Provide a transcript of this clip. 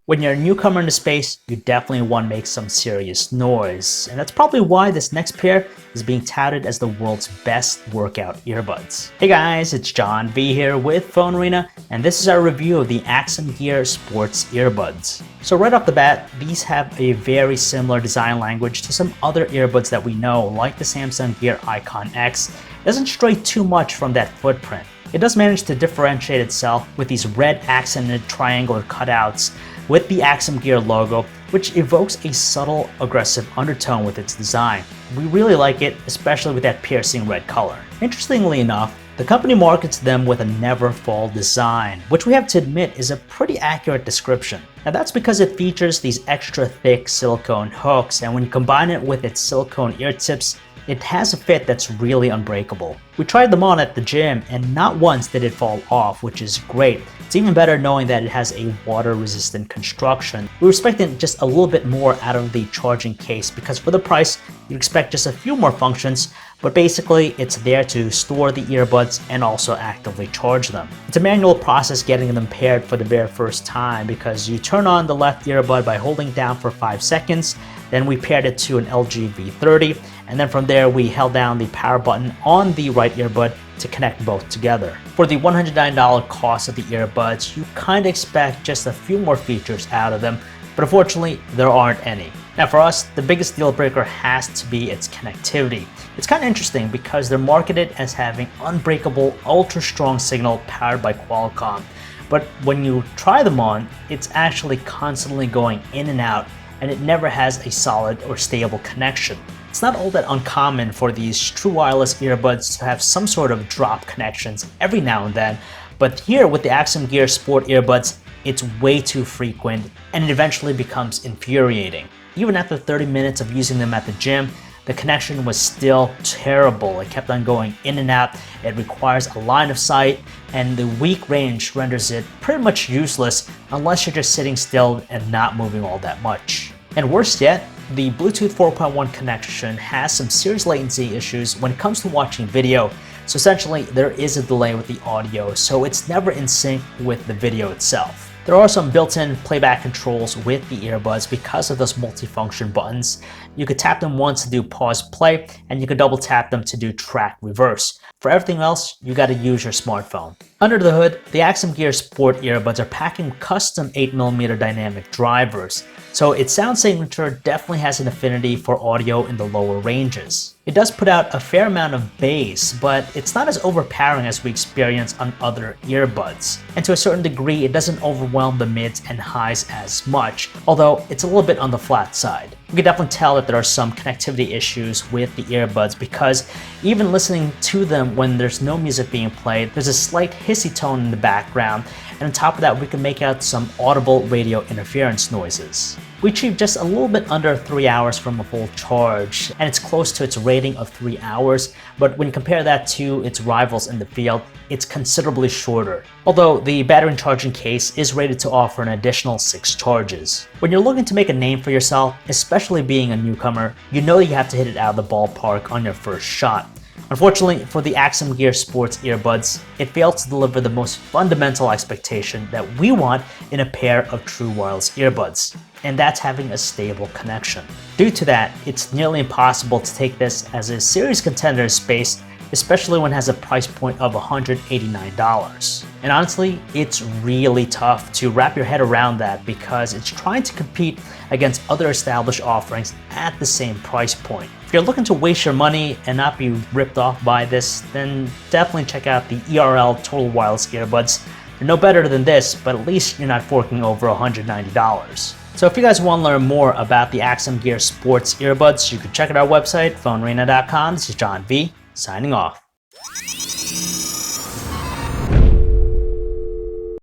When you're a newcomer in the space, you definitely want to make some serious noise. And that's probably why this next pair is being touted as the world's best workout earbuds. Hey guys, it's John V here with PhoneArena, and this is our review of the AxumGear Sports Earbuds. So right off the bat, these have a very similar design language to some other earbuds that we know, like the Samsung Gear Icon X. It doesn't stray too much from that footprint. It does manage to differentiate itself with these red accented triangular cutouts with the AxumGear logo, which evokes a subtle, aggressive undertone with its design. We really like it, especially with that piercing red color. Interestingly enough, the company markets them with a never fall design, which we have to admit is a pretty accurate description. Now that's because it features these extra thick silicone hooks, and when you combine it with its silicone ear tips, it has a fit that's really unbreakable. We tried them on at the gym and not once did it fall off, which is great. It's even better knowing that it has a water-resistant construction. We were expecting just a little bit more out of the charging case because for the price, you'd expect just a few more functions, but basically it's there to store the earbuds and also actively charge them. It's a manual process getting them paired for the very first time because you turn on the left earbud by holding down for 5 seconds, then we paired it to an LG V30, and then from there we held down the power button on the right earbud to connect both together. For the $109 cost of the earbuds, you kind of expect just a few more features out of them, but unfortunately there aren't any. Now for us, the biggest deal breaker has to be its connectivity. It's kind of interesting because they're marketed as having unbreakable, ultra strong signal powered by Qualcomm, but when you try them on, it's actually constantly going in and out, and it never has a solid or stable connection. It's not all that uncommon for these true wireless earbuds to have some sort of drop connections every now and then, but here with the AxumGear Sport Earbuds, it's way too frequent and it eventually becomes infuriating. Even after 30 minutes of using them at the gym, the connection was still terrible. It kept on going in and out. It requires a line of sight, and the weak range renders it pretty much useless unless you're just sitting still and not moving all that much. And worse yet, the Bluetooth 4.1 connection has some serious latency issues when it comes to watching video. So essentially, there is a delay with the audio, so it's never in sync with the video itself. There are some built-in playback controls with the earbuds because of those multifunction buttons. You could tap them once to do pause play, and you could double tap them to do track reverse. For everything else, you gotta use your smartphone. Under the hood, the AxumGear Sport Earbuds are packing custom 8mm dynamic drivers, so its sound signature definitely has an affinity for audio in the lower ranges. It does put out a fair amount of bass, but it's not as overpowering as we experience on other earbuds. And to a certain degree, it doesn't overwhelm the mids and highs as much, although it's a little bit on the flat side. You can definitely tell that there are some connectivity issues with the earbuds because even listening to them when there's no music being played, there's a slight hissy tone in the background, and on top of that we can make out some audible radio interference noises. We achieved just a little bit under 3 hours from a full charge, and it's close to its rating of 3 hours, but when you compare that to its rivals in the field, it's considerably shorter. Although the battery and charging case is rated to offer an additional 6 charges. When you're looking to make a name for yourself, especially being a newcomer, you know you have to hit it out of the ballpark on your first shot. Unfortunately, for the AxumGear Sports Earbuds, it failed to deliver the most fundamental expectation that we want in a pair of true wireless earbuds, and that's having a stable connection. Due to that, it's nearly impossible to take this as a serious contender in space, especially when it has a price point of $189. And honestly, it's really tough to wrap your head around that because it's trying to compete against other established offerings at the same price point. If you're looking to waste your money and not be ripped off by this, then definitely check out the ERL Total Wireless Earbuds. They're no better than this, but at least you're not forking over $190. So if you guys want to learn more about the AxumGear Sports Earbuds, you can check out our website, PhoneArena.com. This is John V, signing off.